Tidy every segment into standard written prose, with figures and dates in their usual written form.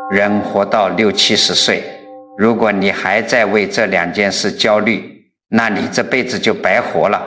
人活到60、70岁，如果你还在为这2件事焦虑，那你这辈子就白活了。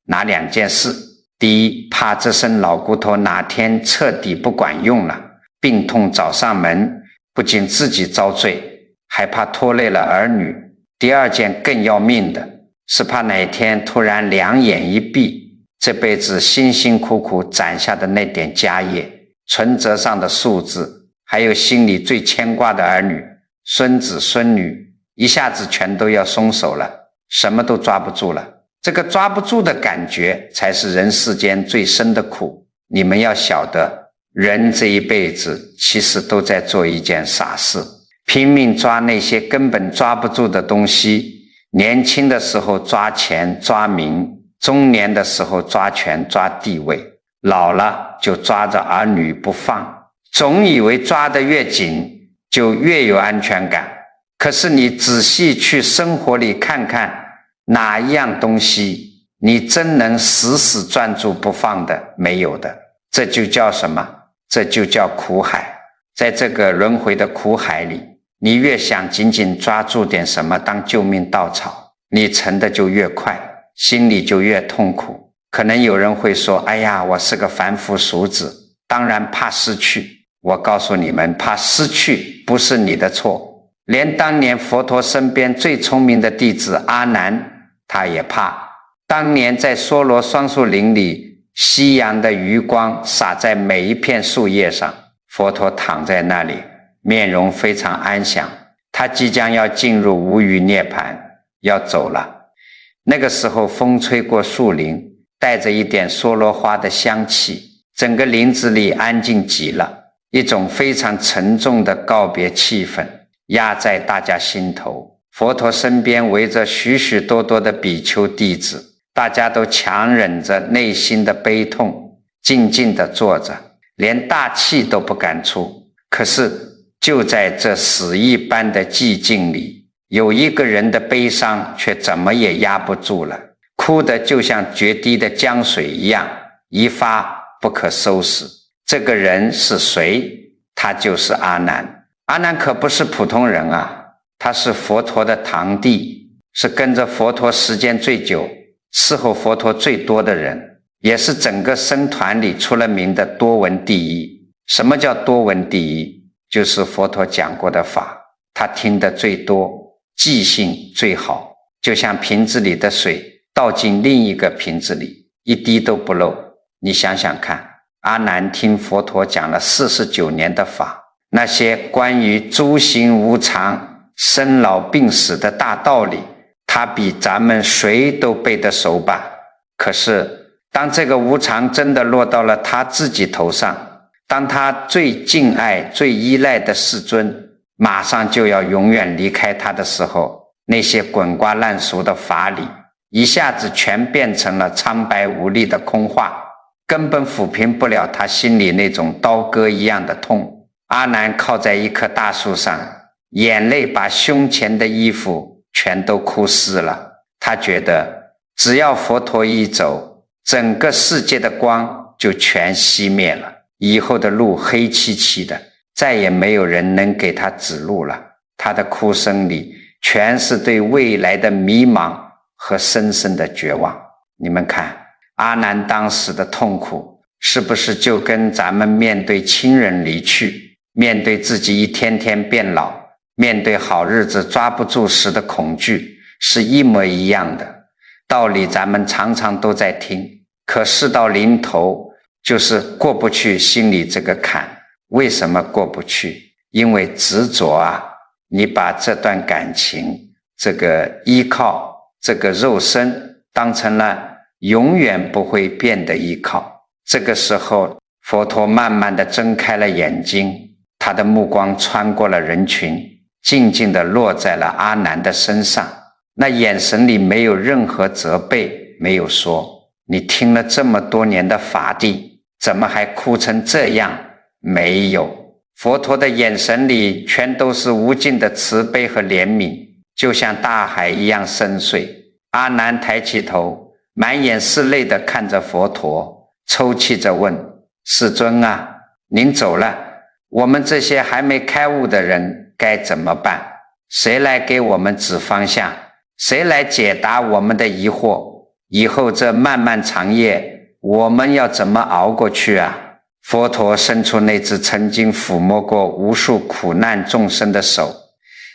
哪2件事？第一，怕这身老骨头哪天彻底不管用了，病痛找上门，不仅自己遭罪，还怕拖累了儿女。第2件更要命的是怕哪天突然2眼一闭，这辈子辛辛苦苦攒下的那点家业，存折上的数字，还有心里最牵挂的儿女、孙子孙女，一下子全都要松手了，什么都抓不住了。这个抓不住的感觉才是人世间最深的苦。你们要晓得，人这一辈子其实都在做一件傻事，拼命抓那些根本抓不住的东西。年轻的时候抓钱抓名，中年的时候抓权抓地位，老了就抓着儿女不放，总以为抓得越紧就越有安全感。可是你仔细去生活里看看，哪一样东西你真能死死专注不放的？没有的。这就叫什么？这就叫苦海。在这个轮回的苦海里，你越想紧紧抓住点什么当救命稻草，你沉的就越快，心里就越痛苦。可能有人会说，哎呀，我是个凡夫俗子，当然怕失去。我告诉你们，怕失去不是你的错，连当年佛陀身边最聪明的弟子阿难他也怕。当年在梭罗双树林里，夕阳的余光洒在每一片树叶上，佛陀躺在那里，面容非常安详，他即将要进入无余涅槃，要走了。那个时候风吹过树林，带着一点梭罗花的香气，整个林子里安静极了，一种非常沉重的告别气氛压在大家心头。佛陀身边围着许许多多的比丘弟子，大家都强忍着内心的悲痛，静静地坐着，连大气都不敢出。可是就在这死一般的寂静里，有一个人的悲伤却怎么也压不住了，哭得就像决堤的江水一样，一发不可收拾。这个人是谁？他就是阿难。阿难可不是普通人啊，他是佛陀的堂弟，是跟着佛陀时间最久、伺候佛陀最多的人，也是整个僧团里出了名的多闻第一。什么叫多闻第一？就是佛陀讲过的法，他听得最多，记性最好，就像瓶子里的水倒进另一个瓶子里，一滴都不漏。你想想看，阿难听佛陀讲了49年的法，那些关于诸行无常、生老病死的大道理，他比咱们谁都背得熟吧。可是当这个无常真的落到了他自己头上，当他最敬爱最依赖的世尊马上就要永远离开他的时候，那些滚瓜烂熟的法理一下子全变成了苍白无力的空话，根本抚平不了他心里那种刀割一样的痛。阿难靠在一棵大树上，眼泪把胸前的衣服全都哭湿了。他觉得只要佛陀一走，整个世界的光就全熄灭了，以后的路黑漆漆的，再也没有人能给他指路了。他的哭声里全是对未来的迷茫和深深的绝望。你们看，阿难当时的痛苦是不是就跟咱们面对亲人离去，面对自己一天天变老，面对好日子抓不住时的恐惧是一模一样的？道理咱们常常都在听，可事到临头就是过不去心里这个坎。为什么过不去？因为执着啊，你把这段感情，这个依靠，这个肉身当成了永远不会变的依靠。这个时候佛陀慢慢地睁开了眼睛，他的目光穿过了人群，静静地落在了阿难的身上。那眼神里没有任何责备，没有说你听了这么多年的法地，怎么还哭成这样？没有，佛陀的眼神里全都是无尽的慈悲和怜悯，就像大海一样深邃。阿难抬起头，满眼是泪地看着佛陀，抽泣着问：世尊啊，您走了，我们这些还没开悟的人该怎么办？谁来给我们指方向？谁来解答我们的疑惑？以后这漫漫长夜，我们要怎么熬过去啊？佛陀伸出那只曾经抚摸过无数苦难众生的手，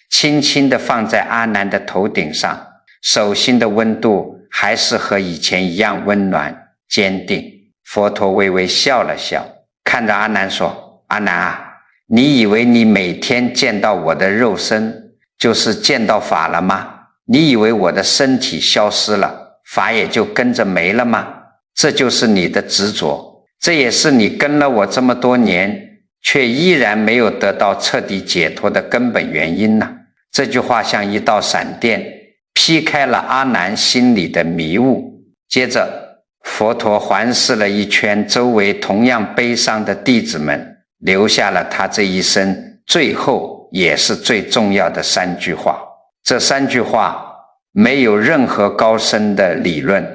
轻轻地放在阿难的头顶上，手心的温度还是和以前一样温暖坚定。佛陀微微笑了笑，看着阿难说：阿难啊，你以为你每天见到我的肉身就是见到法了吗？你以为我的身体消失了，法也就跟着没了吗？这就是你的执着，这也是你跟了我这么多年却依然没有得到彻底解脱的根本原因呐。这句话像一道闪电，劈开了阿难心里的迷雾。接着佛陀环视了一圈周围同样悲伤的弟子们，留下了他这一生最后也是最重要的3句话。这3句话没有任何高深的理论，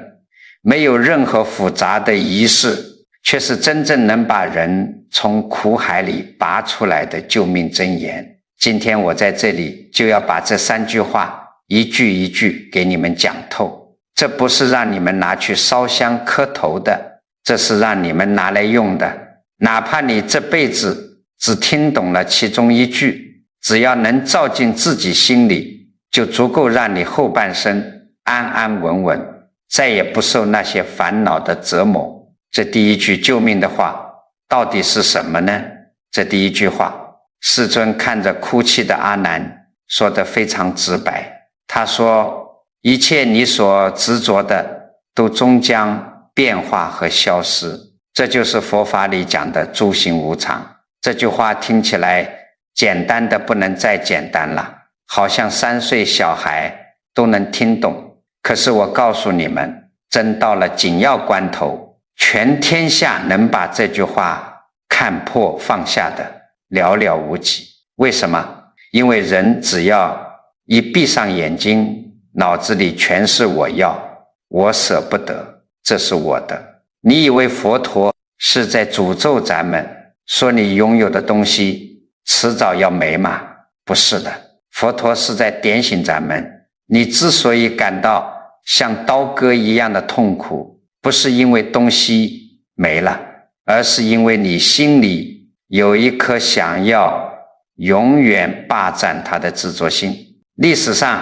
没有任何复杂的仪式，却是真正能把人从苦海里拔出来的救命真言。今天我在这里就要把这3句话一句一句给你们讲透。这不是让你们拿去烧香磕头的，这是让你们拿来用的。哪怕你这辈子只听懂了其中1句，只要能照进自己心里，就足够让你后半生安安稳稳，再也不受那些烦恼的折磨。这第1句救命的话到底是什么呢？这第1句话，世尊看着哭泣的阿难说得非常直白，他说一切你所执着的都终将变化和消失，这就是佛法里讲的诸行无常。这句话听起来简单的不能再简单了，好像3岁小孩都能听懂。可是我告诉你们，真到了紧要关头，全天下能把这句话看破放下的寥寥无几。为什么？因为人只要一闭上眼睛，脑子里全是我要，我舍不得，这是我的。你以为佛陀是在诅咒咱们，说你拥有的东西迟早要没吗？不是的，佛陀是在点醒咱们，你之所以感到像刀割一样的痛苦，不是因为东西没了，而是因为你心里有一颗想要永远霸占它的执着心。历史上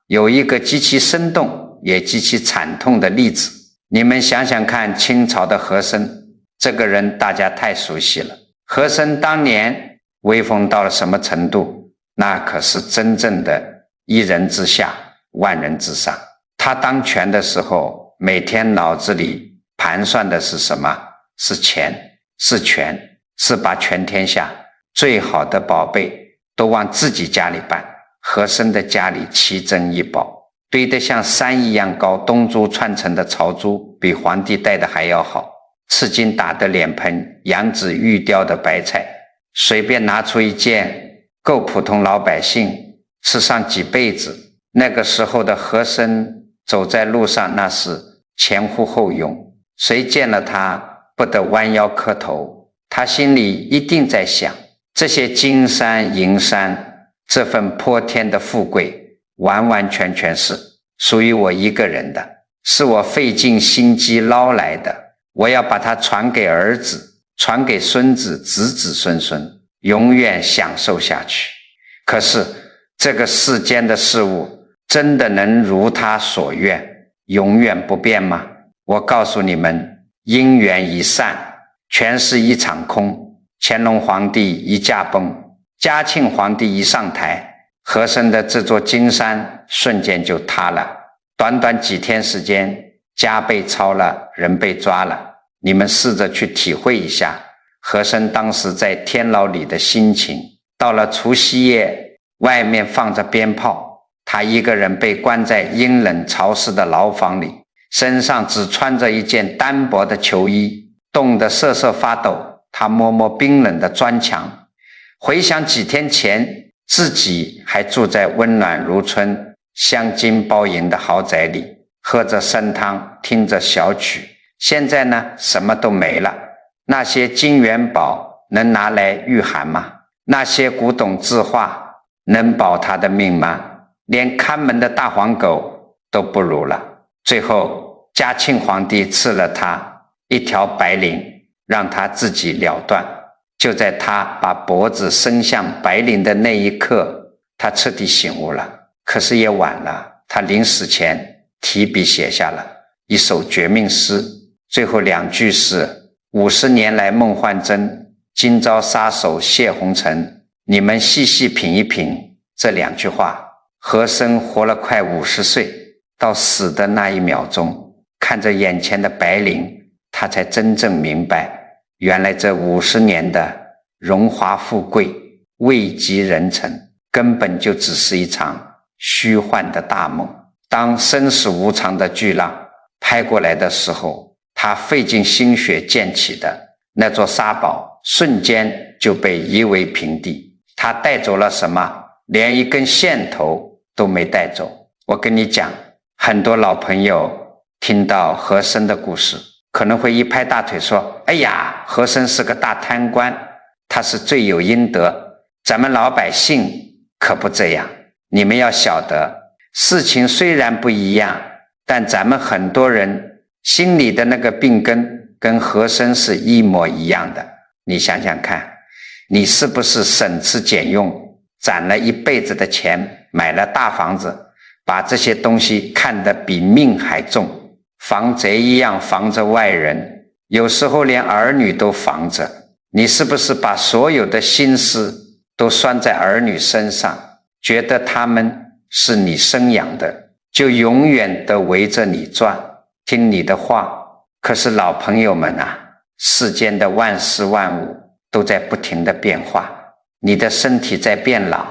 有一个极其生动也极其惨痛的例子，你们想想看，清朝的和珅，这个人大家太熟悉了。和珅当年威风到了什么程度？那可是真正的一人之下万人之上。他当权的时候，每天脑子里盘算的是什么？是钱，是权，是把全天下最好的宝贝都往自己家里搬。和珅的家里奇珍异宝堆得像山一样高，东珠串成的朝珠比皇帝戴的还要好，赤金打的脸盆，羊脂玉雕的白菜，随便拿出一件够普通老百姓吃上几辈子。那个时候的和珅走在路上，那是前呼后拥，谁见了他不得弯腰磕头。他心里一定在想，这些金山银山，这份泼天的富贵，完完全全是属于我一个人的，是我费尽心机捞来的，我要把它传给儿子，传给孙子，子子孙孙，永远享受下去。可是这个世间的事物真的能如他所愿，永远不变吗？我告诉你们，因缘一散，全是一场空。乾隆皇帝一驾崩，嘉庆皇帝一上台，和珅的这座金山瞬间就塌了。短短几天时间，家被抄了，人被抓了。你们试着去体会一下和珅当时在天牢里的心情。到了除夕夜，外面放着鞭炮，他一个人被关在阴冷潮湿的牢房里，身上只穿着一件单薄的囚衣，冻得瑟瑟发抖。他摸摸冰冷的砖墙，回想几天前自己还住在温暖如春、香精包银的豪宅里，喝着参汤，听着小曲。现在呢，什么都没了。那些金元宝能拿来御寒吗？那些古董字画能保他的命吗？连看门的大黄狗都不如了。最后嘉庆皇帝赐了他一条白绫，让他自己了断。就在他把脖子伸向白绫的那一刻，他彻底醒悟了。可是也晚了，他临死前提笔写下了一首绝命诗，最后2句是50年来梦幻真，今朝杀手谢红尘。你们细细品一品这2句话。和珅活了快50岁，到死的那一秒钟，看着眼前的白绫，他才真正明白，原来这50年的荣华富贵位极人臣，根本就只是一场虚幻的大梦。当生死无常的巨浪拍过来的时候，他费尽心血建起的那座沙堡瞬间就被夷为平地。他带走了什么？连一根线头都没带走。我跟你讲，很多老朋友听到和珅的故事，可能会一拍大腿说，哎呀，和珅是个大贪官，他是罪有应得，咱们老百姓可不这样。你们要晓得，事情虽然不一样，但咱们很多人心里的那个病根跟和珅是一模一样的。你想想看，你是不是省吃俭用攒了一辈子的钱，买了大房子，把这些东西看得比命还重，防贼一样防着外人，有时候连儿女都防着。你是不是把所有的心思都拴在儿女身上，觉得他们是你生养的，就永远的围着你转，听你的话？可是老朋友们啊，世间的万事万物都在不停的变化，你的身体在变老，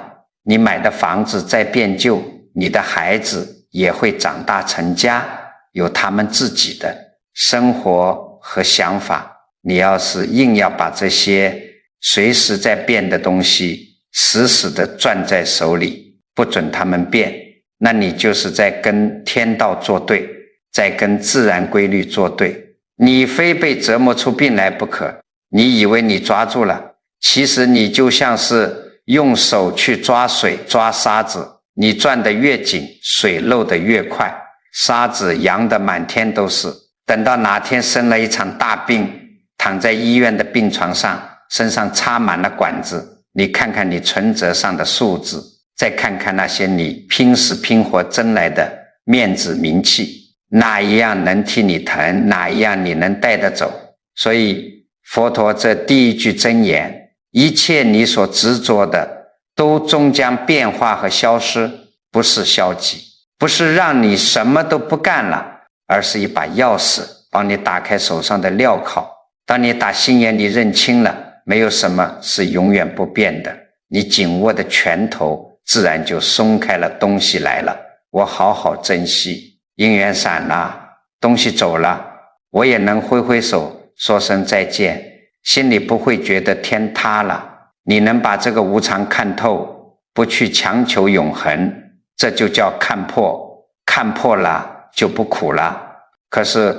你买的房子在变旧，你的孩子也会长大成家，有他们自己的生活和想法。你要是硬要把这些随时在变的东西死死地攥在手里，不准他们变，那你就是在跟天道作对，在跟自然规律作对。你非被折磨出病来不可，你以为你抓住了，其实你就像是用手去抓水抓沙子，你攥得越紧，水漏得越快，沙子扬得满天都是。等到哪天生了一场大病，躺在医院的病床上，身上插满了管子，你看看你存折上的数字，再看看那些你拼死拼活争来的面子名气，哪一样能替你疼，哪一样你能带得走？所以佛陀这第一句真言，一切你所执着的都终将变化和消失，不是消极，不是让你什么都不干了，而是一把钥匙帮你打开手上的镣铐。当你打心眼里认清了，没有什么是永远不变的，你紧握的拳头自然就松开了，东西来了，我好好珍惜。姻缘散了，东西走了，我也能挥挥手说声再见，心里不会觉得天塌了。你能把这个无常看透，不去强求永恒，这就叫看破，看破了就不苦了。可是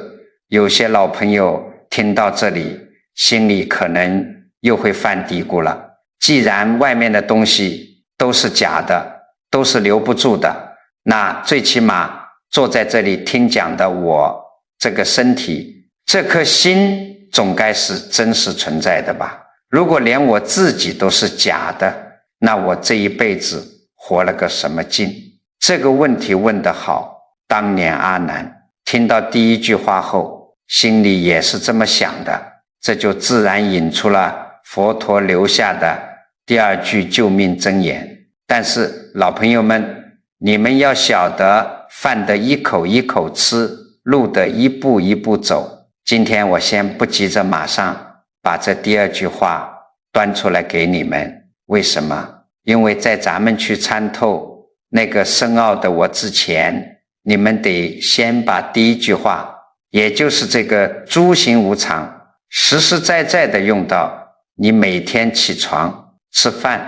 有些老朋友听到这里，心里可能又会犯嘀咕了，既然外面的东西都是假的，都是留不住的，那最起码坐在这里听讲的我这个身体，这颗心总该是真实存在的吧？如果连我自己都是假的，那我这一辈子活了个什么劲？这个问题问得好。当年阿难听到第一句话后，心里也是这么想的，这就自然引出了佛陀留下的第二句救命真言。但是老朋友们，你们要晓得，饭得一口一口吃，路得一步一步走。今天我先不急着马上把这第二句话端出来给你们。为什么？因为在咱们去参透那个深奥的我之前，你们得先把第一句话，也就是这个诸行无常，实实在在的用到你每天起床、吃饭、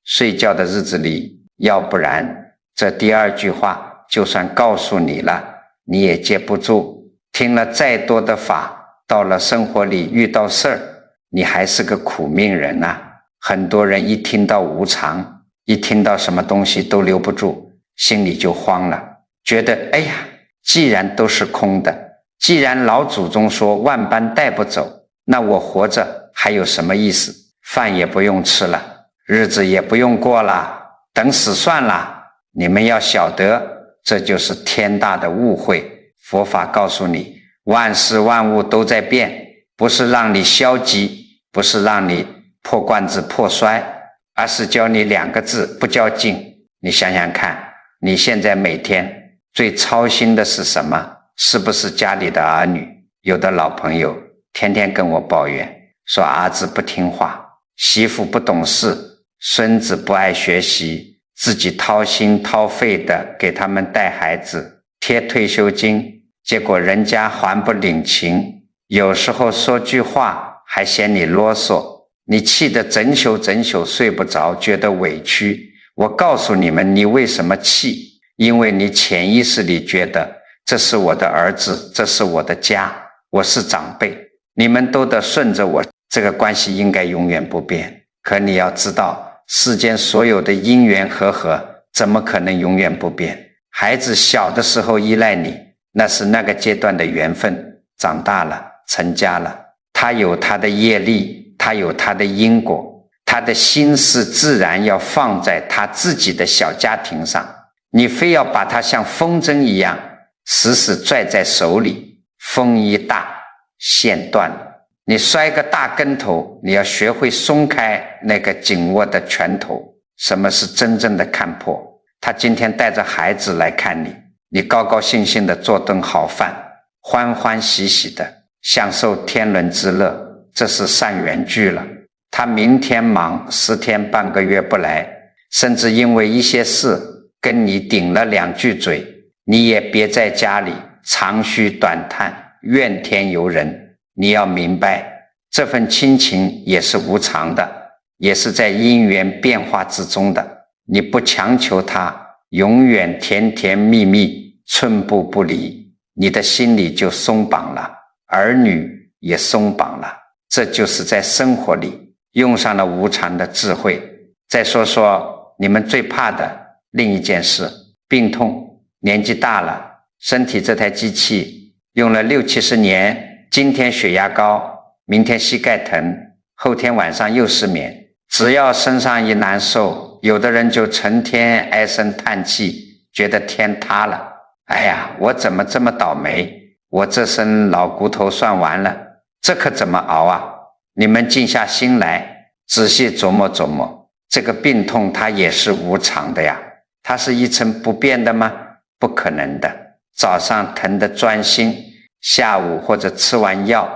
睡觉的日子里，要不然这第二句话就算告诉你了，你也接不住。听了再多的法，到了生活里遇到事儿，你还是个苦命人啊。很多人一听到无常，一听到什么东西都留不住，心里就慌了，觉得哎呀，既然都是空的，既然老祖宗说万般带不走，那我活着还有什么意思？饭也不用吃了，日子也不用过了，等死算了。你们要晓得，这就是天大的误会。佛法告诉你，万事万物都在变，不是让你消极，不是让你破罐子破摔，而是教你2个字，不较劲。你想想看，你现在每天最操心的是什么？是不是家里的儿女？有的老朋友天天跟我抱怨，说儿子不听话，媳妇不懂事，孙子不爱学习，自己掏心掏肺的给他们带孩子，贴退休金，结果人家还不领情，有时候说句话还嫌你啰嗦，你气得整宿睡不着，觉得委屈。我告诉你们，你为什么气？因为你潜意识里觉得这是我的儿子，这是我的家，我是长辈，你们都得顺着我，这个关系应该永远不变。可你要知道，世间所有的因缘和合怎么可能永远不变？孩子小的时候依赖你，那是那个阶段的缘分，长大了成家了，他有他的业力，他有他的因果，他的心思自然要放在他自己的小家庭上，你非要把他像风筝一样死死拽在手里，风一大线断了，你摔个大跟头，你要学会松开那个紧握的拳头。什么是真正的看破？他今天带着孩子来看你，你高高兴兴的做顿好饭，欢欢喜喜的享受天伦之乐，这是善缘聚了。他明天忙10天半个月不来，甚至因为一些事跟你顶了2句嘴，你也别在家里长吁短叹，怨天尤人。你要明白，这份亲情也是无常的，也是在因缘变化之中的。你不强求他永远甜甜蜜蜜寸步不离，你的心里就松绑了，儿女也松绑了。这就是在生活里用上了无常的智慧。再说说你们最怕的另一件事，病痛。年纪大了，身体这台机器用了60、70年，今天血压高，明天膝盖疼，后天晚上又失眠。只要身上一难受，有的人就成天唉声叹气，觉得天塌了。哎呀，我怎么这么倒霉？我这身老骨头算完了，这可怎么熬啊？你们静下心来，仔细琢磨琢磨，这个病痛它也是无常的呀，它是一成不变的吗？不可能的。早上疼得专心，下午或者吃完药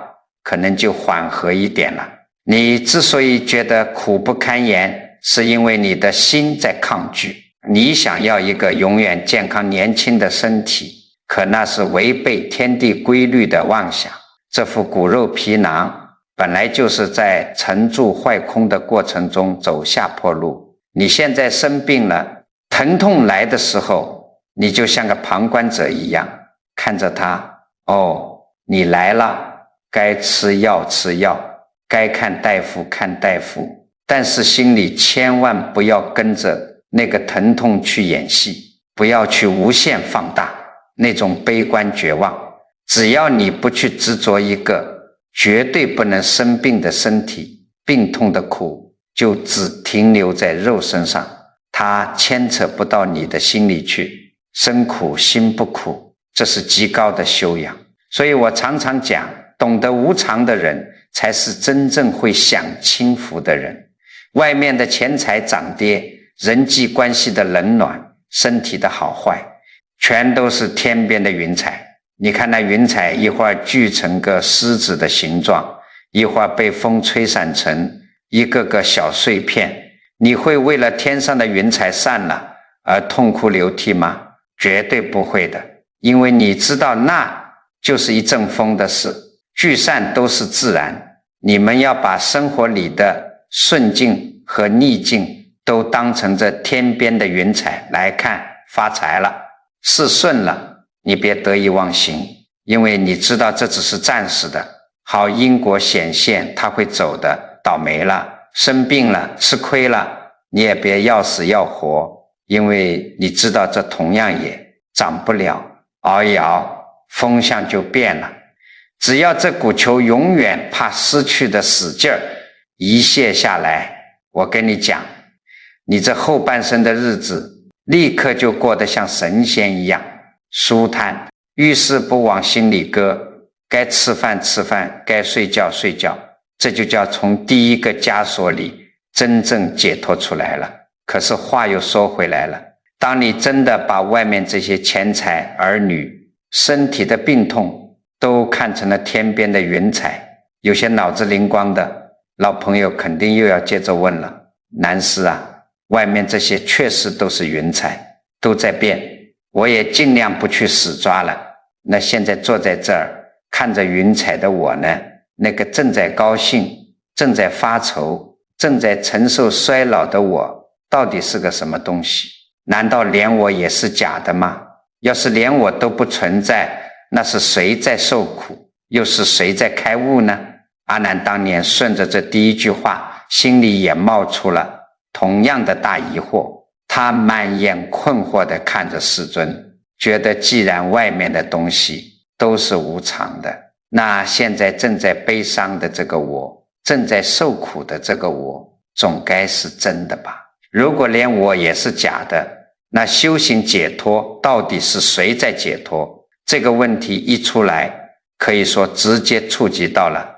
可能就缓和一点了。你之所以觉得苦不堪言，是因为你的心在抗拒。你想要一个永远健康年轻的身体，可那是违背天地规律的妄想。这副骨肉皮囊本来就是在沉住坏空的过程中走下坡路。你现在生病了，疼痛来的时候，你就像个旁观者一样看着他，哦，你来了，该吃药吃药，该看大夫看大夫，但是心里千万不要跟着那个疼痛去演戏，不要去无限放大那种悲观绝望。只要你不去执着一个绝对不能生病的身体，病痛的苦就只停留在肉身上，它牵扯不到你的心里去。身苦心不苦，这是极高的修养。所以我常常讲，懂得无常的人才是真正会享清福的人。外面的钱财涨跌，人际关系的冷暖，身体的好坏，全都是天边的云彩。你看那云彩一会儿聚成个狮子的形状，一会儿被风吹散成一个个小碎片，你会为了天上的云彩散了而痛哭流涕吗？绝对不会的，因为你知道那就是一阵风的事，聚散都是自然。你们要把生活里的顺境和逆境都当成这天边的云彩来看。发财了，事顺了，你别得意忘形，因为你知道这只是暂时的，好因果显现它会走的。倒霉了，生病了，吃亏了，你也别要死要活，因为你知道这同样也长不了，熬一熬，风向就变了。只要这股球永远怕失去的死劲儿一卸下来，我跟你讲，你这后半生的日子立刻就过得像神仙一样舒坦，遇事不往心里搁，该吃饭吃饭，该睡觉睡觉，这就叫从第一个枷锁里真正解脱出来了。可是话又说回来了，当你真的把外面这些钱财、儿女、身体的病痛都看成了天边的云彩，有些脑子灵光的老朋友肯定又要接着问了，南师啊，外面这些确实都是云彩，都在变，我也尽量不去死抓了，那现在坐在这儿看着云彩的我呢，那个正在高兴、正在发愁、正在承受衰老的我，到底是个什么东西？难道连我也是假的吗？要是连我都不存在，那是谁在受苦，又是谁在开悟呢？阿难当年顺着这第一句话，心里也冒出了同样的大疑惑，他满眼困惑地看着世尊，觉得既然外面的东西都是无常的，那现在正在悲伤的这个我，正在受苦的这个我，总该是真的吧？如果连我也是假的，那修行解脱到底是谁在解脱？这个问题一出来，可以说直接触及到了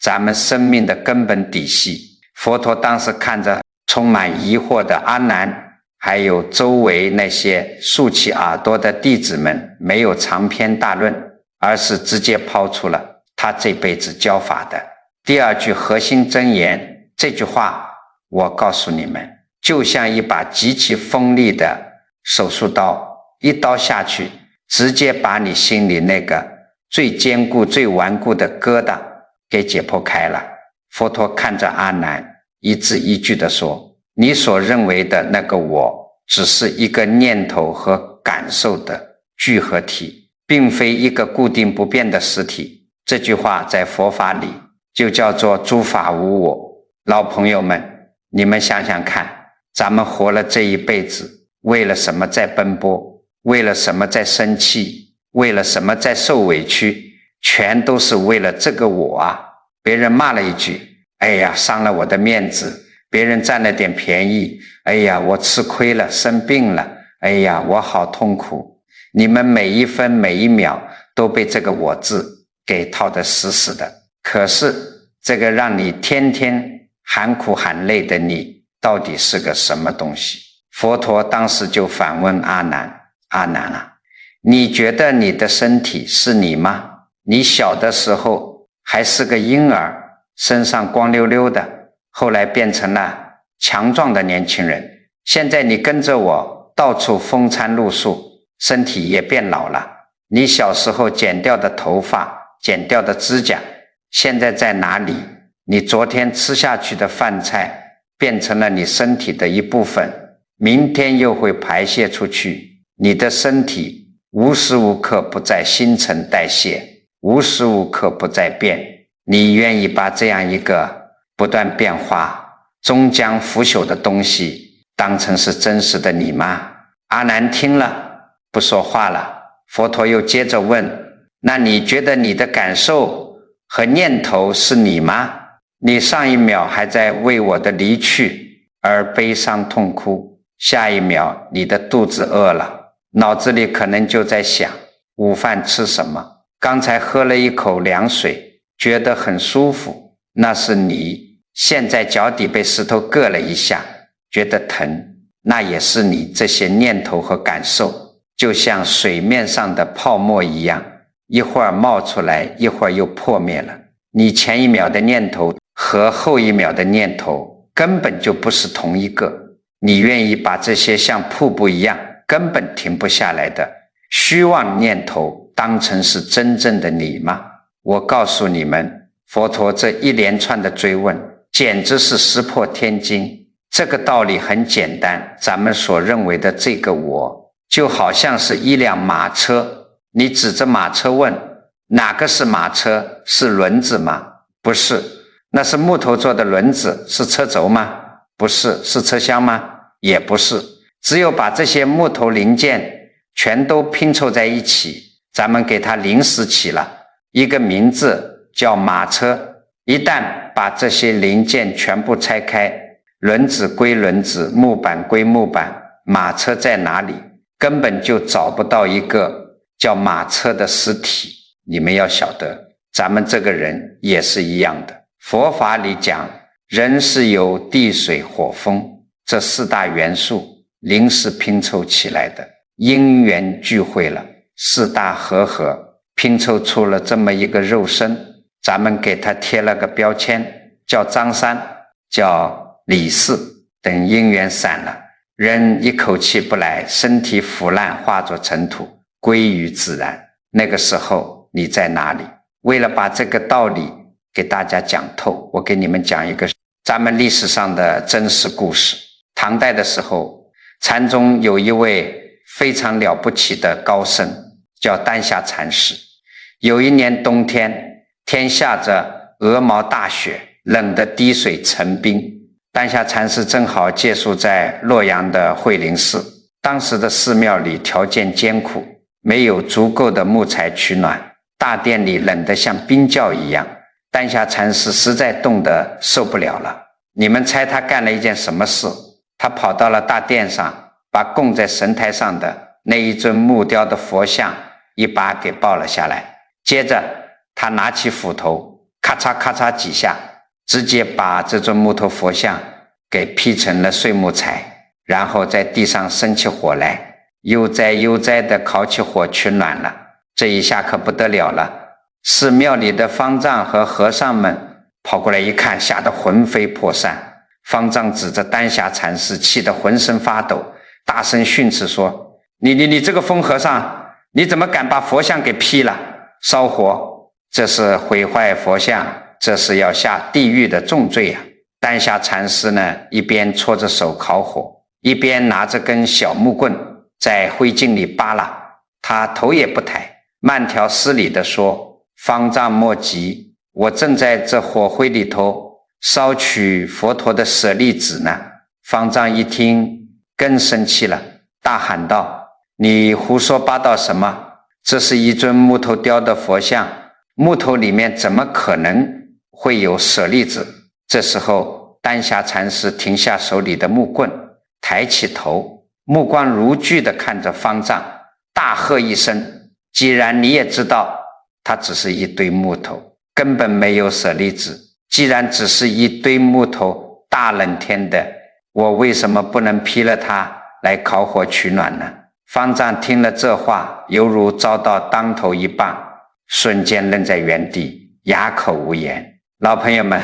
咱们生命的根本底细。佛陀当时看着充满疑惑的阿难，还有周围那些竖起耳朵的弟子们，没有长篇大论，而是直接抛出了他这辈子教法的第二句核心真言。这句话我告诉你们，就像一把极其锋利的手术刀，一刀下去，直接把你心里那个最坚固最顽固的疙瘩给解剖开了。佛陀看着阿难，一字一句地说，你所认为的那个我，只是一个念头和感受的聚合体，并非一个固定不变的实体。这句话在佛法里就叫做诸法无我。老朋友们，你们想想看，咱们活了这一辈子，为了什么在奔波？为了什么在生气？为了什么在受委屈？全都是为了这个我啊！别人骂了一句，哎呀，伤了我的面子；别人占了点便宜，哎呀，我吃亏了，生病了，哎呀，我好痛苦。你们每一分每一秒都被这个我字给套得死死的。可是这个让你天天喊苦喊累的你，到底是个什么东西？佛陀当时就反问阿难，阿难啊，你觉得你的身体是你吗？你小的时候还是个婴儿，身上光溜溜的，后来变成了强壮的年轻人，现在你跟着我到处风餐露宿，身体也变老了。你小时候剪掉的头发，剪掉的指甲，现在在哪里？你昨天吃下去的饭菜变成了你身体的一部分，明天又会排泄出去。你的身体无时无刻不在新陈代谢，无时无刻不在变。你愿意把这样一个不断变化终将腐朽的东西当成是真实的你吗？阿难听了不说话了。佛陀又接着问，那你觉得你的感受和念头是你吗？你上一秒还在为我的离去而悲伤痛哭，下一秒你的肚子饿了，脑子里可能就在想午饭吃什么，刚才喝了一口凉水觉得很舒服，那是你。现在脚底被石头硌了一下觉得疼，那也是你。这些念头和感受就像水面上的泡沫一样，一会儿冒出来，一会儿又破灭了。你前一秒的念头和后一秒的念头根本就不是同一个。你愿意把这些像瀑布一样根本停不下来的虚妄念头当成是真正的你吗？我告诉你们，佛陀这一连串的追问简直是石破天惊。这个道理很简单，咱们所认为的这个我就好像是一辆马车，你指着马车问哪个是马车？是轮子吗？不是，那是木头做的轮子，是车轴吗？不是。是车厢吗？也不是。只有把这些木头零件全都拼凑在一起，咱们给它临时起了一个名字叫马车。一旦把这些零件全部拆开，轮子归轮子，木板归木板，马车在哪里？根本就找不到一个叫马车的实体。你们要晓得，咱们这个人也是一样的。佛法里讲，人是由地水火风这四大元素临时拼凑起来的，因缘聚会了，四大合拼凑出了这么一个肉身，咱们给他贴了个标签，叫张三，叫李四，等因缘散了，人一口气不来，身体腐烂化作尘土，归于自然。那个时候你在哪里？为了把这个道理给大家讲透，我给你们讲一个咱们历史上的真实故事。唐代的时候，禅宗有一位非常了不起的高僧，叫丹霞禅师。有一年冬天，天下着鹅毛大雪，冷得滴水成冰。丹霞禅师正好借宿在洛阳的慧林寺。当时的寺庙里条件艰苦，没有足够的木材取暖，大殿里冷得像冰窖一样。丹霞禅师实在冻得受不了了。你们猜他干了一件什么事？他跑到了大殿上，把供在神台上的那一尊木雕的佛像一把给抱了下来。接着他拿起斧头，咔嚓咔嚓几下，直接把这尊木头佛像给劈成了碎木材，然后在地上生起火来，悠哉悠哉地烤起火取暖了。这一下可不得了了，寺庙里的方丈和和尚们跑过来一看，吓得魂飞魄散。方丈指着丹霞禅师，气得浑身发抖，大声训斥说：你这个疯和尚，你怎么敢把佛像给劈了烧火？这是毁坏佛像，这是要下地狱的重罪啊！丹霞禅师呢，一边搓着手烤火，一边拿着根小木棍在灰烬里扒拉，他头也不抬，慢条斯理地说：方丈莫急，我正在这火灰里头烧取佛陀的舍利子呢。方丈一听更生气了，大喊道：你胡说八道什么？这是一尊木头雕的佛像，木头里面怎么可能会有舍利子？这时候丹霞禅师停下手里的木棍，抬起头，目光如炬地看着方丈，大喝一声：既然你也知道它只是一堆木头，根本没有舍利子，既然只是一堆木头，大冷天的，我为什么不能劈了它来烤火取暖呢？方丈听了这话，犹如遭到当头一棒，瞬间愣在原地，哑口无言。老朋友们，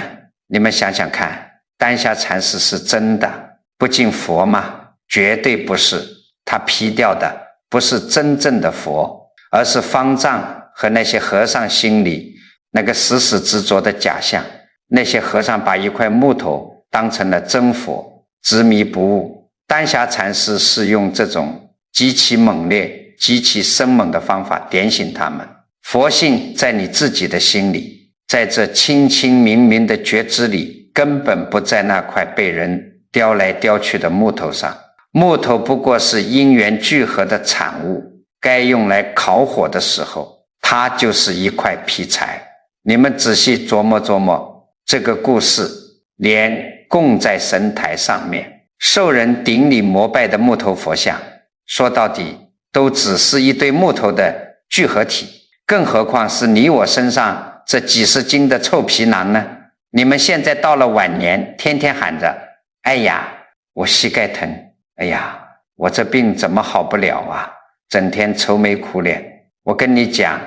你们想想看，丹霞禅师是真的不敬佛吗？绝对不是。他劈掉的不是真正的佛，而是方丈和那些和尚心里那个死死执着的假象。那些和尚把一块木头当成了真佛，执迷不悟。丹霞禅师是用这种极其猛烈、极其生猛的方法点醒他们。佛性在你自己的心里，在这清清明明的觉知里，根本不在那块被人雕来雕去的木头上。木头不过是因缘聚合的产物，该用来烤火的时候，它就是一块劈柴。你们仔细琢磨琢磨这个故事，连供在神台上面受人顶礼膜拜的木头佛像，说到底都只是一堆木头的聚合体，更何况是你我身上这几十斤的臭皮囊呢？你们现在到了晚年，天天喊着：哎呀，我膝盖疼，哎呀，我这病怎么好不了啊，整天愁眉苦脸。我跟你讲，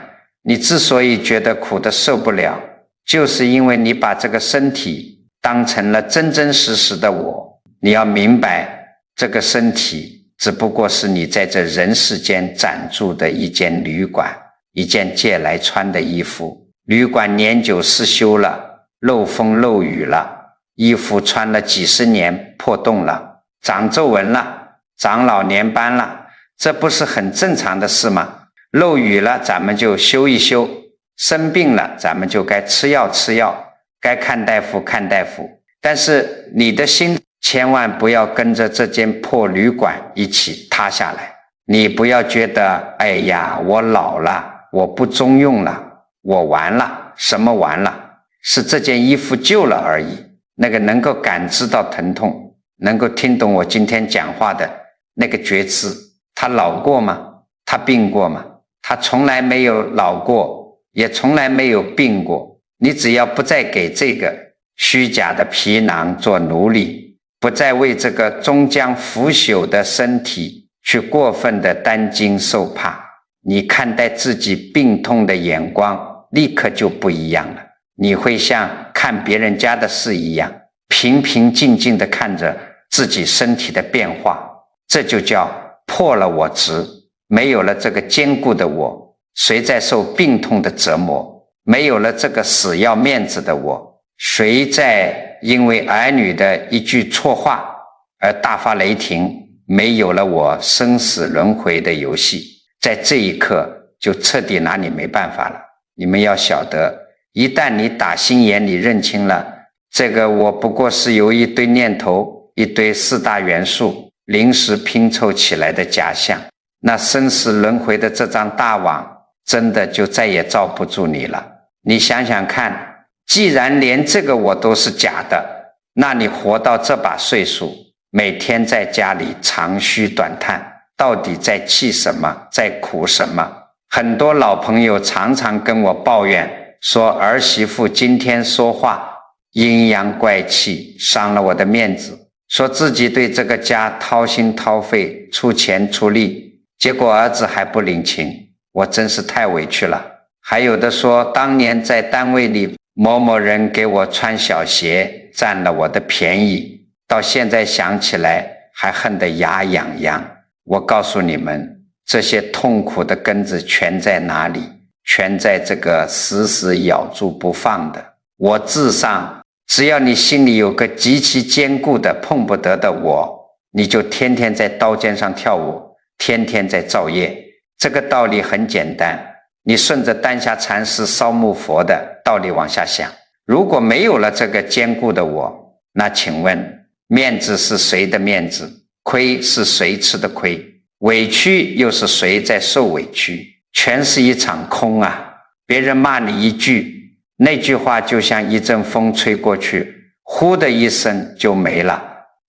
你之所以觉得苦的受不了，就是因为你把这个身体当成了真真实实的我。你要明白，这个身体只不过是你在这人世间暂住的一间旅馆，一件借来穿的衣服。旅馆年久失修了，漏风漏雨了，衣服穿了几十年破洞了，长皱纹了，长老年斑了，这不是很正常的事吗？漏雨了咱们就修一修，生病了咱们就该吃药吃药，该看大夫看大夫，但是你的心千万不要跟着这间破旅馆一起塌下来。你不要觉得哎呀我老了，我不中用了，我完了，什么完了？是这件衣服旧了而已。那个能够感知到疼痛，能够听懂我今天讲话的那个觉知，他老过吗？他病过吗？他从来没有老过，也从来没有病过。你只要不再给这个虚假的皮囊做奴隶，不再为这个终将腐朽的身体去过分的担惊受怕，你看待自己病痛的眼光立刻就不一样了。你会像看别人家的事一样，平平静静地看着自己身体的变化，这就叫破了我执。没有了这个坚固的我，谁在受病痛的折磨？没有了这个死要面子的我，谁在因为儿女的一句错话而大发雷霆？没有了我生死轮回的游戏，在这一刻就彻底拿你没办法了。你们要晓得，一旦你打心眼里认清了这个我不过是由一堆念头，一堆四大元素临时拼凑起来的假象，那生死轮回的这张大网真的就再也罩不住你了。你想想看，既然连这个我都是假的，那你活到这把岁数，每天在家里长吁短叹，到底在气什么，在苦什么？很多老朋友常常跟我抱怨说，儿媳妇今天说话阴阳怪气，伤了我的面子，说自己对这个家掏心掏肺，出钱出力，结果儿子还不领情，我真是太委屈了。还有的说，当年在单位里某某人给我穿小鞋，占了我的便宜，到现在想起来还恨得牙痒痒。我告诉你们，这些痛苦的根子全在哪里？全在这个死死咬住不放的我字上。只要你心里有个极其坚固的碰不得的我，你就天天在刀尖上跳舞，天天在造业。这个道理很简单，你顺着丹霞禅师烧木佛的道理往下想，如果没有了这个坚固的我，那请问面子是谁的面子？亏是谁吃的亏？委屈又是谁在受委屈？全是一场空啊！别人骂你一句，那句话就像一阵风吹过去，呼的一声就没了。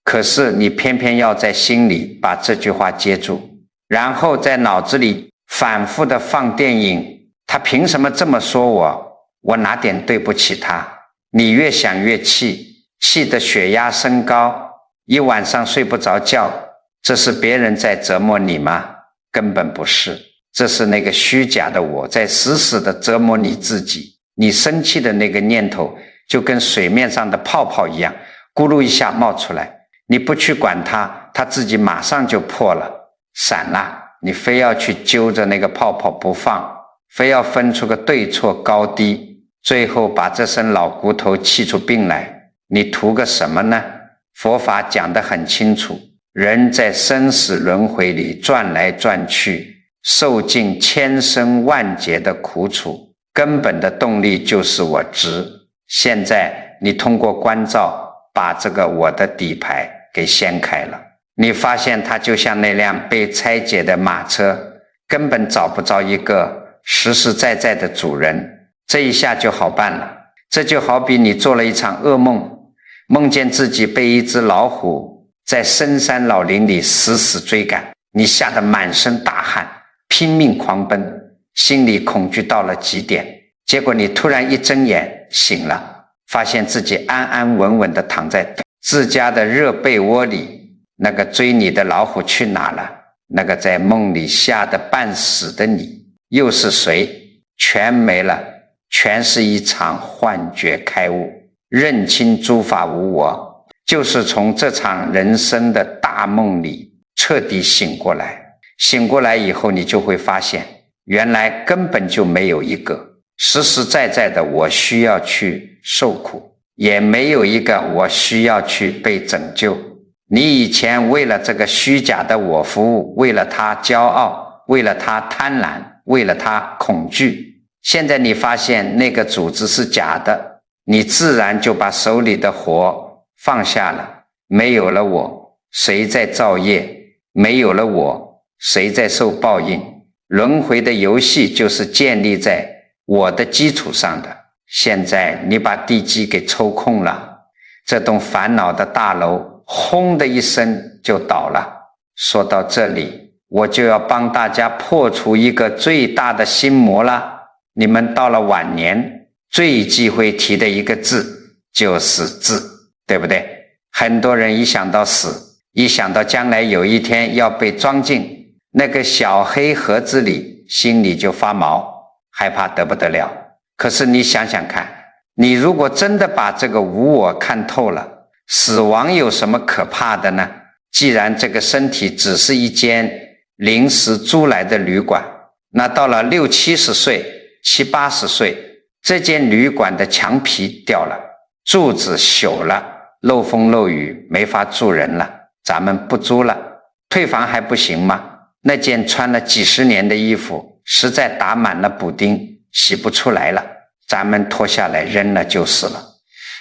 可是你偏偏要在心里把这句话接住，然后在脑子里反复的放电影，他凭什么这么说我？我哪点对不起他？你越想越气，气得血压升高，一晚上睡不着觉。这是别人在折磨你吗？根本不是，这是那个虚假的我在死死的折磨你自己。你生气的那个念头就跟水面上的泡泡一样，咕噜一下冒出来，你不去管它，它自己马上就破了，散了。你非要去揪着那个泡泡不放，非要分出个对错高低，最后把这身老骨头气出病来，你图个什么呢？佛法讲得很清楚，人在生死轮回里转来转去，受尽千生万劫的苦楚，根本的动力就是我执。现在你通过关照把这个我的底牌给掀开了，你发现它就像那辆被拆解的马车，根本找不着一个实实在在的主人，这一下就好办了。这就好比你做了一场噩梦，梦见自己被一只老虎在深山老林里死死追赶，你吓得满身大汗，拼命狂奔，心里恐惧到了极点。结果你突然一睁眼醒了，发现自己安安稳稳地躺在自家的热被窝里，那个追你的老虎去哪了？那个在梦里吓得半死的你又是谁？全没了，全是一场幻觉开悟。认清诸法无我，就是从这场人生的大梦里彻底醒过来。醒过来以后，你就会发现，原来根本就没有一个实实在在的我需要去受苦，也没有一个我需要去被拯救。你以前为了这个虚假的我服务，为了他骄傲，为了他贪婪，为了他恐惧，现在你发现那个组织是假的，你自然就把手里的活放下了。没有了我，谁在造业？没有了我，谁在受报应？轮回的游戏就是建立在我的基础上的。现在你把地基给抽空了，这栋烦恼的大楼轰的一声就倒了。说到这里，我就要帮大家破除一个最大的心魔了。你们到了晚年，最忌讳提的一个字就是字，对不对？很多人一想到死，一想到将来有一天要被装进那个小黑盒子里，心里就发毛，害怕得不得了。可是你想想看，你如果真的把这个无我看透了，死亡有什么可怕的呢？既然这个身体只是一间临时租来的旅馆，那到了60、70岁、70、80岁，这间旅馆的墙皮掉了，柱子朽了，漏风漏雨，没法住人了，咱们不租了。退房还不行吗？那件穿了几十年的衣服实在打满了补丁，洗不出来了，咱们脱下来扔了就是了。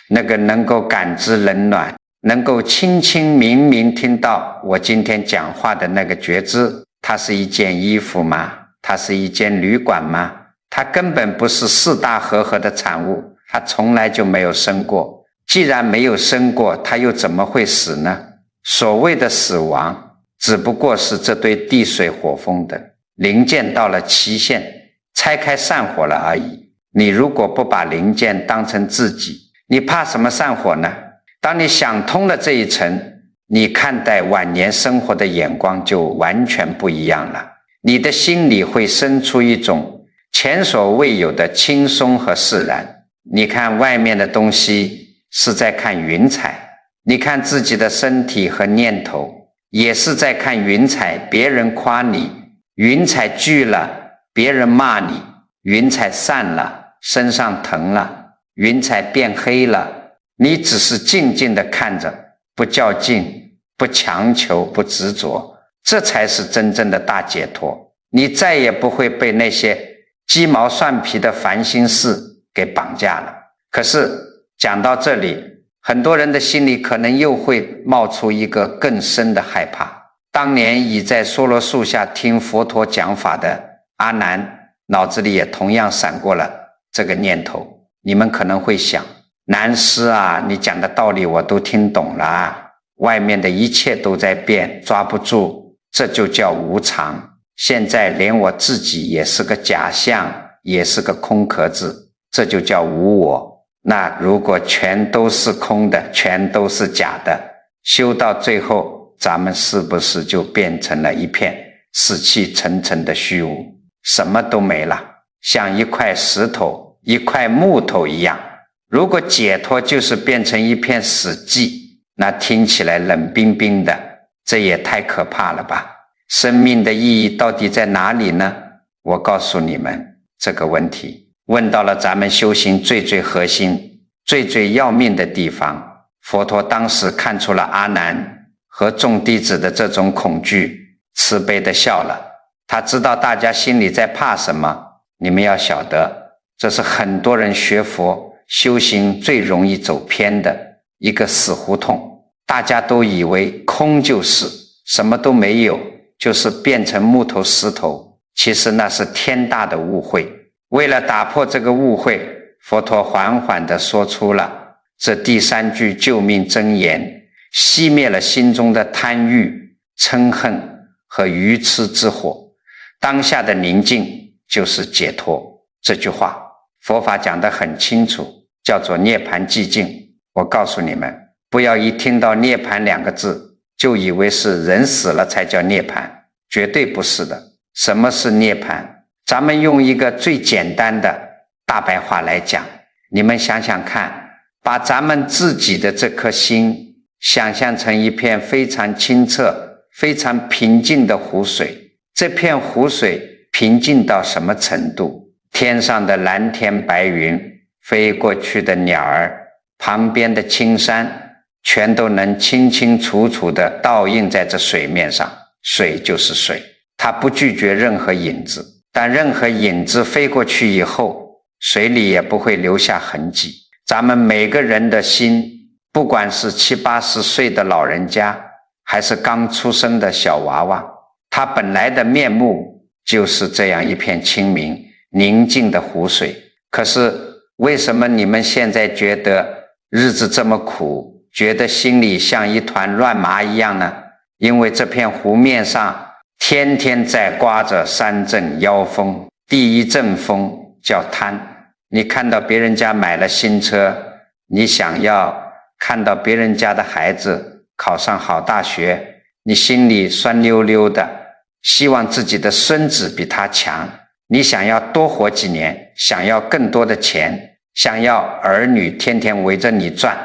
那个能够感知冷暖，能够清清明明听到我今天讲话的那个觉知，它是一件衣服吗？它是一间旅馆吗？它根本不是四大和合的产物，它从来就没有生过。既然没有生过，它又怎么会死呢？所谓的死亡，只不过是这堆地水火风的零件到了期限，拆开散伙了而已。你如果不把零件当成自己，你怕什么散伙呢？当你想通了这一层，你看待晚年生活的眼光就完全不一样了。你的心里会生出一种前所未有的轻松和释然。你看外面的东西是在看云彩，你看自己的身体和念头也是在看云彩，别人夸你，云彩聚了，别人骂你，云彩散了，身上疼了，云彩变黑了，你只是静静地看着，不较劲，不强求，不执着，这才是真正的大解脱。你再也不会被那些鸡毛蒜皮的烦心事给绑架了。可是讲到这里，很多人的心里可能又会冒出一个更深的害怕。当年已在梭罗树下听佛陀讲法的阿难，脑子里也同样闪过了这个念头。你们可能会想，南师啊，你讲的道理我都听懂了，外面的一切都在变，抓不住，这就叫无常。现在连我自己也是个假象，也是个空壳子，这就叫无我。那如果全都是空的，全都是假的，修到最后，咱们是不是就变成了一片死气沉沉的虚无，什么都没了，像一块石头、一块木头一样。如果解脱就是变成一片死寂，那听起来冷冰冰的，这也太可怕了吧？生命的意义到底在哪里呢？我告诉你们这个问题，问到了咱们修行最核心、最要命的地方。佛陀当时看出了阿难和众弟子的这种恐惧，慈悲地笑了。他知道大家心里在怕什么。你们要晓得，这是很多人学佛修行最容易走偏的一个死胡同。大家都以为空就是什么都没有，就是变成木头石头，其实那是天大的误会。为了打破这个误会，佛陀缓缓地说出了这第3句救命真言，熄灭了心中的贪欲、嗔恨和愚痴之火。当下的宁静就是解脱。这句话佛法讲得很清楚，叫做涅槃寂静。我告诉你们，不要一听到涅槃2个字就以为是人死了才叫涅槃，绝对不是的。什么是涅槃？咱们用一个最简单的大白话来讲，你们想想看，把咱们自己的这颗心想象成一片非常清澈、非常平静的湖水。这片湖水平静到什么程度？天上的蓝天白云，飞过去的鸟儿，旁边的青山，全都能清清楚楚地倒映在这水面上。水就是水，它不拒绝任何影子，但任何影子飞过去以后，水里也不会留下痕迹。咱们每个人的心，不管是70、80岁的老人家，还是刚出生的小娃娃，他本来的面目就是这样一片清明宁静的湖水。可是为什么你们现在觉得日子这么苦，觉得心里像一团乱麻一样呢？因为这片湖面上天天在刮着3阵妖风。第一阵风叫贪，你看到别人家买了新车，你想要看到别人家的孩子考上好大学，你心里酸溜溜的，希望自己的孙子比他强，你想要多活几年，想要更多的钱，想要儿女天天围着你转，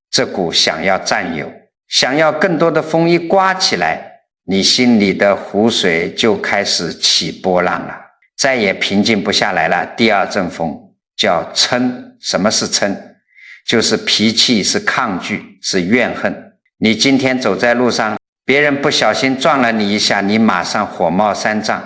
这股想要占有，想要更多的风一刮起来，你心里的湖水就开始起波浪了，再也平静不下来了。第二阵风叫嗔。什么是嗔？就是脾气，是抗拒，是怨恨。你今天走在路上，别人不小心撞了你一下，你马上火冒三丈；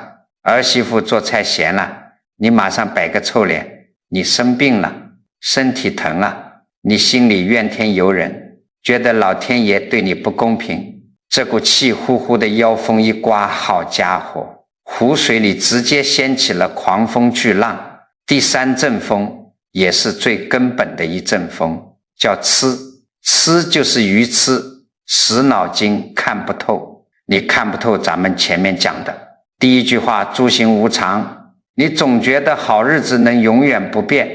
儿媳妇做菜咸了，你马上摆个臭脸；你生病了，身体疼了，你心里怨天尤人，觉得老天爷对你不公平。这股气呼呼的妖风一刮，好家伙，湖水里直接掀起了狂风巨浪。第3阵风也是最根本的一阵风，叫痴。痴就是愚痴，死脑筋，看不透。你看不透咱们前面讲的第一句话，诸行无常，你总觉得好日子能永远不变，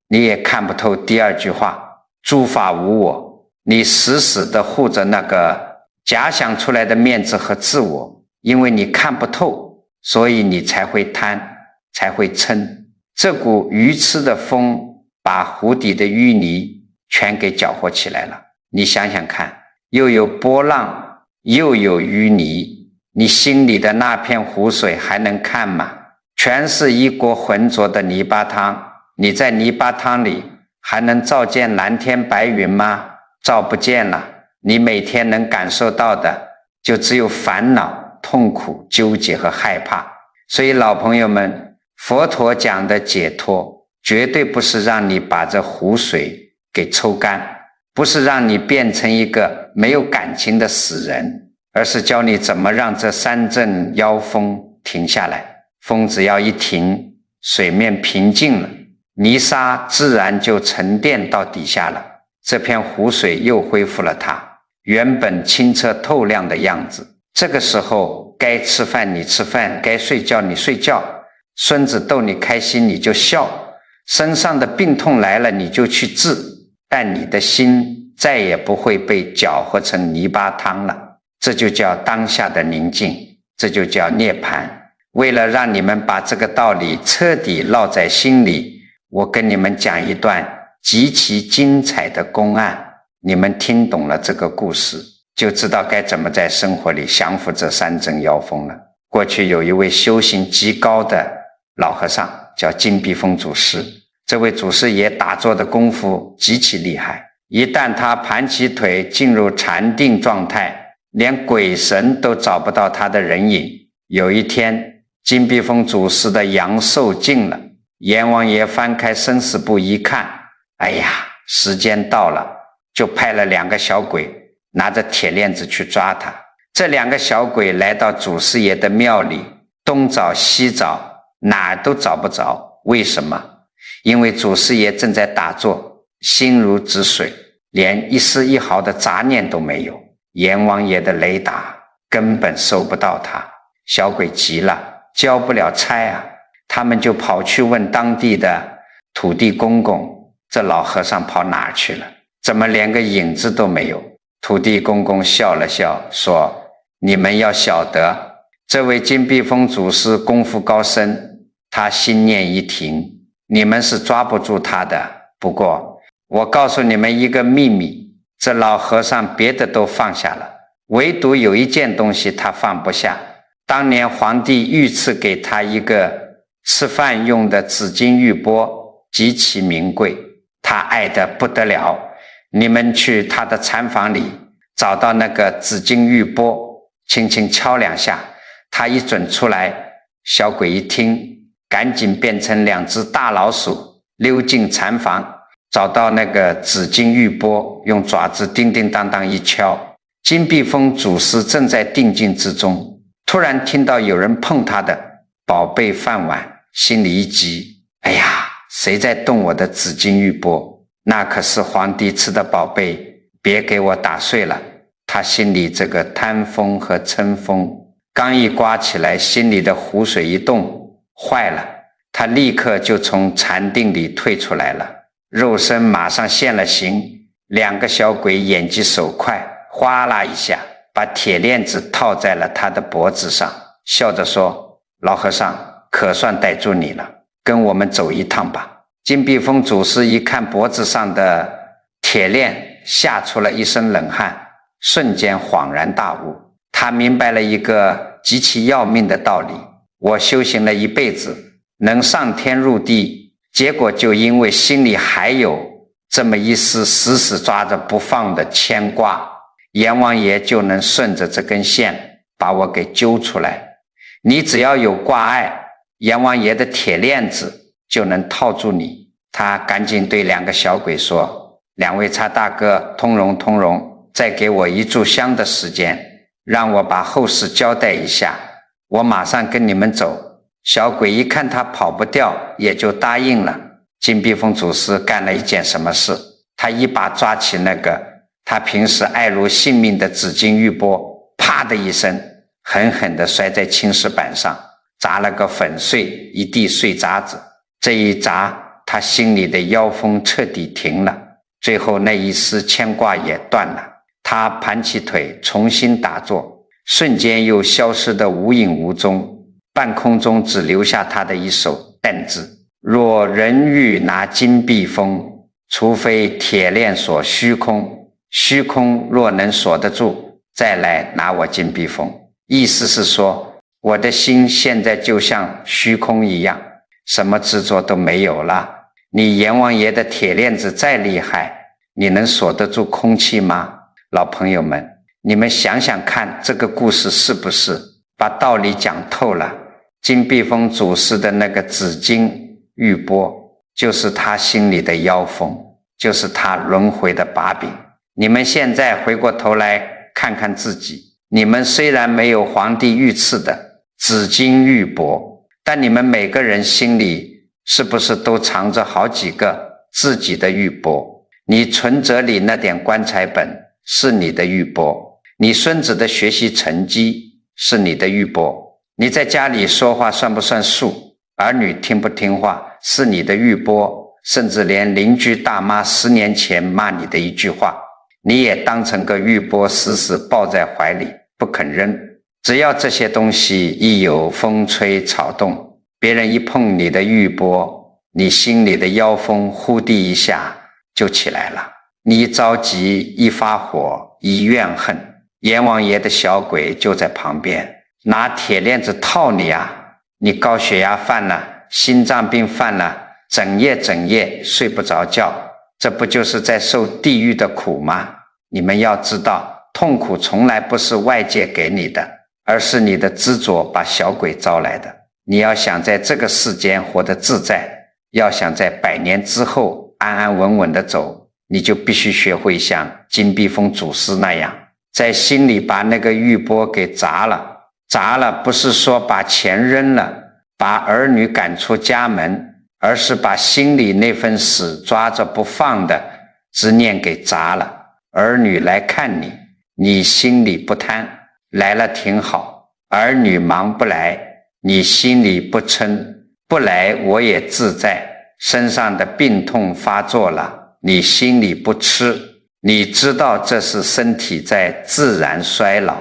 你也看不透第二句话，诸法无我，你死死地护着那个假想出来的面子和自我，因为你看不透，所以你才会贪，才会嗔。这股愚痴的风把湖底的淤泥全给搅和起来了。你想想看，又有波浪，又有淤泥，你心里的那片湖水还能看吗？全是一锅浑浊的泥巴汤，你在泥巴汤里还能照见蓝天白云吗？照不见了。你每天能感受到的就只有烦恼、痛苦、纠结和害怕。所以老朋友们，佛陀讲的解脱绝对不是让你把这湖水给抽干，不是让你变成一个没有感情的死人，而是教你怎么让这3阵妖风停下来。风只要一停，水面平静了，泥沙自然就沉淀到底下了，这片湖水又恢复了它原本清澈透亮的样子。这个时候该吃饭你吃饭，该睡觉你睡觉，孙子逗你开心你就笑，身上的病痛来了你就去治，但你的心再也不会被搅和成泥巴汤了。这就叫当下的宁静，这就叫涅槃。为了让你们把这个道理彻底烙在心里，我跟你们讲一段极其精彩的公案，你们听懂了这个故事，就知道该怎么在生活里降服这3阵妖风了。过去有一位修行极高的老和尚，叫金碧峰祖师。这位祖师爷打坐的功夫极其厉害，一旦他盘起腿进入禅定状态，连鬼神都找不到他的人影。有一天，金碧峰祖师的阳寿尽了，阎王爷翻开生死簿一看，哎呀，时间到了，就派了2个小鬼拿着铁链子去抓他。这2个小鬼来到祖师爷的庙里，东找西找，哪儿都找不着。为什么？因为祖师爷正在打坐，心如止水，连一丝一毫的杂念都没有，阎王爷的雷达根本收不到他。小鬼急了，交不了差啊，他们就跑去问当地的土地公公，这老和尚跑哪儿去了？怎么连个影子都没有？土地公公笑了笑说，你们要晓得，这位金碧峰祖师功夫高深，他心念一停，你们是抓不住他的。不过我告诉你们一个秘密，这老和尚别的都放下了，唯独有一件东西他放不下。当年皇帝御赐给他一个吃饭用的紫金玉钵，极其名贵，他爱得不得了。你们去他的禅房里找到那个紫金玉钵，轻轻敲2下，他一准出来，小鬼一听，赶紧变成2只大老鼠溜进禅房，找到那个紫金玉钵，用爪子叮叮当当一敲。金碧峰祖师正在定静之中，突然听到有人碰他的宝贝饭碗，心里一急，哎呀，谁在动我的紫金玉钵？那可是皇帝吃的宝贝，别给我打碎了。他心里这个贪风和嗔风刚一刮起来，心里的湖水一动，坏了，他立刻就从禅定里退出来了，肉身马上现了形。两个小鬼眼疾手快，哗啦一下把铁链子套在了他的脖子上，笑着说，老和尚，可算逮住你了，跟我们走一趟吧。金碧峰祖师一看脖子上的铁链，吓出了一身冷汗，瞬间恍然大悟。他明白了一个极其要命的道理，我修行了一辈子，能上天入地，结果就因为心里还有这么一丝死死抓着不放的牵挂，阎王爷就能顺着这根线把我给揪出来。你只要有挂碍，阎王爷的铁链子就能套住你。他赶紧对两个小鬼说，两位差大哥，通融通融，再给我一炷香的时间，让我把后事交代一下，我马上跟你们走。小鬼一看他跑不掉，也就答应了。金碧峰祖师干了一件什么事？他一把抓起那个他平时爱如性命的紫金玉钵，啪的一声狠狠地摔在青石板上，砸了个粉碎，一地碎渣子。这一砸，他心里的妖风彻底停了，最后那一丝牵挂也断了。他盘起腿重新打坐，瞬间又消失得无影无踪，半空中只留下他的一手凳子。若人欲拿金碧峰，除非铁链锁虚空，虚空若能锁得住，再来拿我金碧峰。意思是说，我的心现在就像虚空一样，什么执着都没有了。你阎王爷的铁链子再厉害，你能锁得住空气吗？老朋友们，你们想想看，这个故事是不是把道理讲透了？金碧峰祖师的那个紫金玉钵，就是他心里的妖风，就是他轮回的把柄。你们现在回过头来看看自己，你们虽然没有皇帝御赐的紫金玉钵，但你们每个人心里是不是都藏着好几个自己的玉钵？你存折里那点棺材本是你的玉钵，你孙子的学习成绩是你的玉钵，你在家里说话算不算数，儿女听不听话是你的玉钵，甚至连邻居大妈10年前骂你的一句话，你也当成个玉钵死死抱在怀里不肯扔。只要这些东西一有风吹草动，别人一碰你的玉钵，你心里的妖风忽地一下就起来了。你一着急，一发火，一怨恨，阎王爷的小鬼就在旁边拿铁链子套你啊！你高血压犯了，心脏病犯了，整夜睡不着觉，这不就是在受地狱的苦吗？你们要知道，痛苦从来不是外界给你的，而是你的执着把小鬼招来的。你要想在这个世间活得自在，要想在100年之后安安稳稳地走，你就必须学会像金碧峰祖师那样，在心里把那个玉钵给砸了。砸了不是说把钱扔了，把儿女赶出家门，而是把心里那份死抓着不放的执念给砸了。儿女来看你，你心里不贪，来了挺好；儿女忙不来，你心里不嗔，不来我也自在。身上的病痛发作了，你心里不吃，你知道这是身体在自然衰老，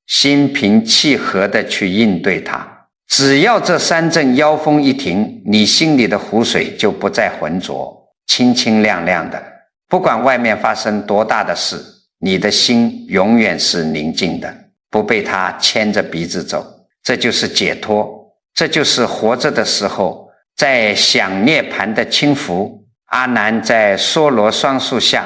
心平气和地去应对它。只要这3阵妖风一停，你心里的湖水就不再浑浊，清清亮亮的。不管外面发生多大的事，你的心永远是宁静的，不被它牵着鼻子走。这就是解脱，这就是活着的时候在享涅槃的轻浮。阿难在娑罗双树下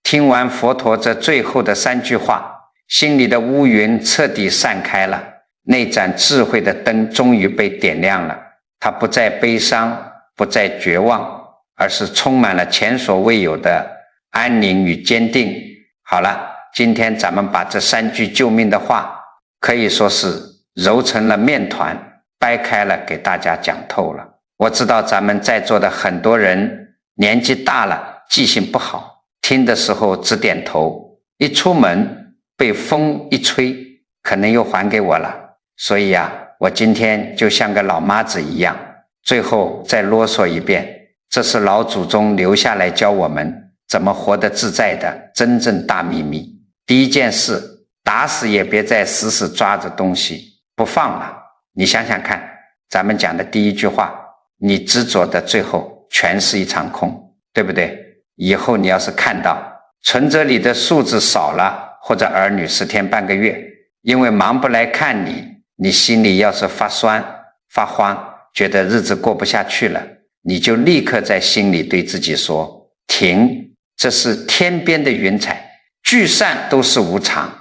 听完佛陀这最后的3句话，心里的乌云彻底散开了，那盏智慧的灯终于被点亮了。他不再悲伤，不再绝望，而是充满了前所未有的安宁与坚定。好了，今天咱们把这3句救命的话可以说是揉成了面团，掰开了给大家讲透了。我知道咱们在座的很多人年纪大了，记性不好，听的时候只点头，一出门被风一吹，可能又还给我了。所以我今天就像个老妈子一样，最后再啰嗦一遍，这是老祖宗留下来教我们怎么活得自在的真正大秘密。第一件事，打死也别再死死抓着东西不放了。你想想看，咱们讲的第一句话，你执着的最后全是一场空，对不对？以后你要是看到存折里的数字少了，或者儿女10天半个月因为忙不来看你，你心里要是发酸发慌，觉得日子过不下去了，你就立刻在心里对自己说，停，这是天边的云彩，聚散都是无常，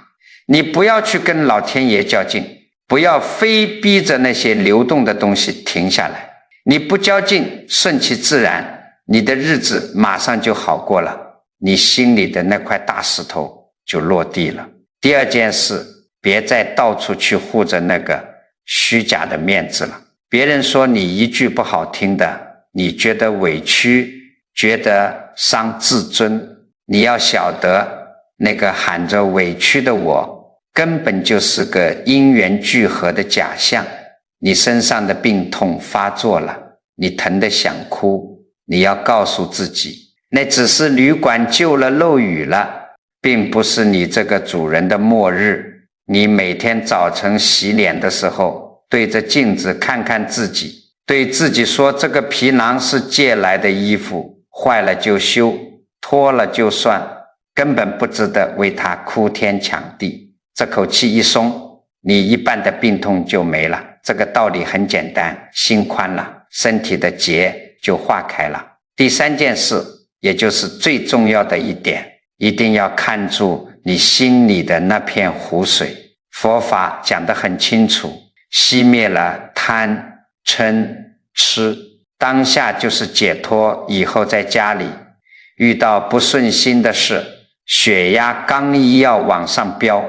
你不要去跟老天爷较劲，不要非逼着那些流动的东西停下来，你不较劲，顺其自然，你的日子马上就好过了，你心里的那块大石头就落地了。第二件事，别再到处去护着那个虚假的面子了。别人说你一句不好听的，你觉得委屈，觉得伤自尊，你要晓得，那个喊着委屈的我，根本就是个因缘聚合的假象。你身上的病痛发作了，你疼得想哭，你要告诉自己，那只是旅馆救了漏雨了，并不是你这个主人的末日。你每天早晨洗脸的时候，对着镜子看看自己，对自己说，这个皮囊是借来的衣服，坏了就修，脱了就算，根本不值得为它哭天抢地。这口气一松，你一半的病痛就没了。这个道理很简单，心宽了，身体的结就化开了。第三件事，也就是最重要的一点，一定要看住你心里的那片湖水。佛法讲得很清楚，熄灭了贪嗔痴，当下就是解脱。以后在家里遇到不顺心的事，血压刚一要往上飙，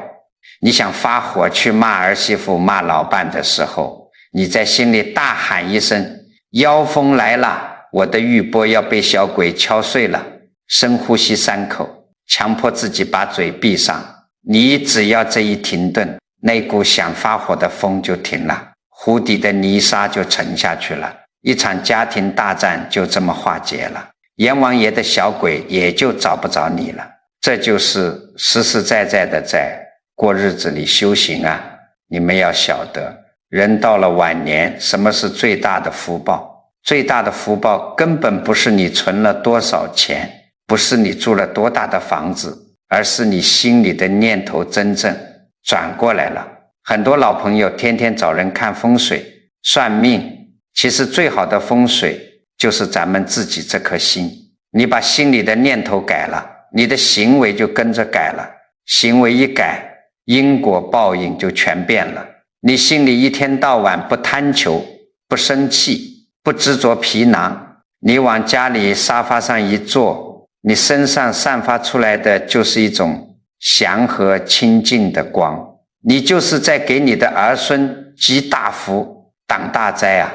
你想发火去骂儿媳妇骂老伴的时候，你在心里大喊一声，妖风来了，我的玉钵要被小鬼敲碎了。深呼吸3口，强迫自己把嘴闭上，你只要这一停顿，那股想发火的风就停了，湖底的泥沙就沉下去了，一场家庭大战就这么化解了，阎王爷的小鬼也就找不着你了。这就是实实在在的在过日子里修行啊。你们要晓得，人到了晚年，什么是最大的福报？最大的福报根本不是你存了多少钱，不是你住了多大的房子，而是你心里的念头真正转过来了。很多老朋友天天找人看风水算命，其实最好的风水就是咱们自己这颗心。你把心里的念头改了，你的行为就跟着改了，行为一改，因果报应就全变了。你心里一天到晚不贪求，不生气，不执着皮囊，你往家里沙发上一坐，你身上散发出来的就是一种祥和清净的光，你就是在给你的儿孙积大福挡大灾啊！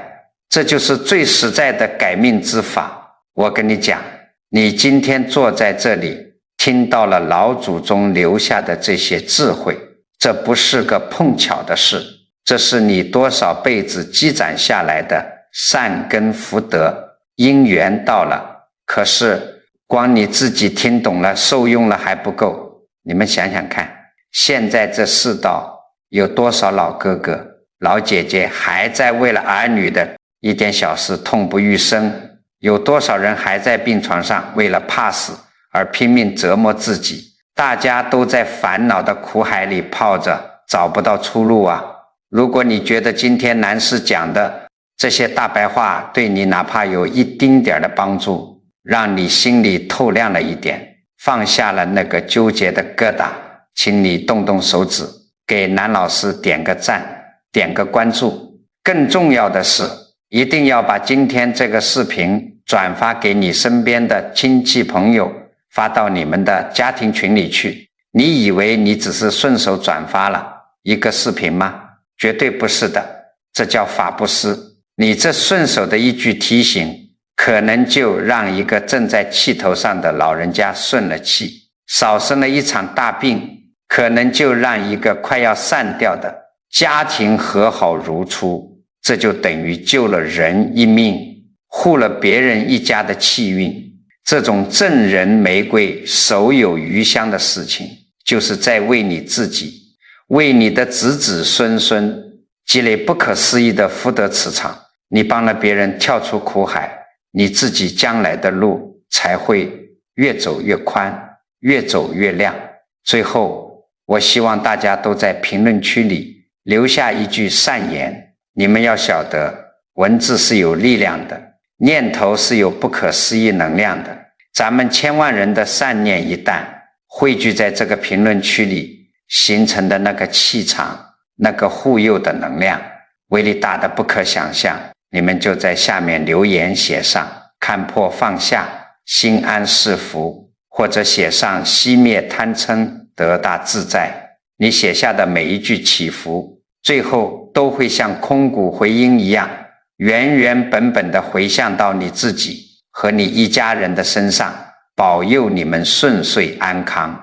这就是最实在的改命之法。我跟你讲，你今天坐在这里，听到了老祖宗留下的这些智慧，这不是个碰巧的事，这是你多少辈子积攒下来的善根福德，因缘到了。可是光你自己听懂了受用了还不够，你们想想看，现在这世道有多少老哥哥老姐姐还在为了儿女的一点小事痛不欲生，有多少人还在病床上为了怕死而拼命折磨自己，大家都在烦恼的苦海里泡着，找不到出路啊！如果你觉得今天南师讲的这些大白话对你哪怕有一丁点的帮助，让你心里透亮了一点，放下了那个纠结的疙瘩，请你动动手指给南老师点个赞，点个关注。更重要的是，一定要把今天这个视频转发给你身边的亲戚朋友，发到你们的家庭群里去。你以为你只是顺手转发了一个视频吗？绝对不是的，这叫法布施。你这顺手的一句提醒，可能就让一个正在气头上的老人家顺了气，少生了一场大病，可能就让一个快要散掉的家庭和好如初，这就等于救了人一命，护了别人一家的气运。这种赠人玫瑰手有余香的事情，就是在为你自己，为你的子子孙孙积累不可思议的福德磁场。你帮了别人跳出苦海，你自己将来的路才会越走越宽，越走越亮。最后，我希望大家都在评论区里留下一句善言。你们要晓得，文字是有力量的，念头是有不可思议能量的。咱们千万人的善念一旦汇聚在这个评论区里，形成的那个气场，那个护佑的能量，威力大的不可想象。你们就在下面留言写上看破放下，心安是福，或者写上熄灭贪嗔，得大自在。你写下的每一句祈福，最后都会像空谷回音一样，原原本本的回向到你自己和你一家人的身上，保佑你们顺遂安康。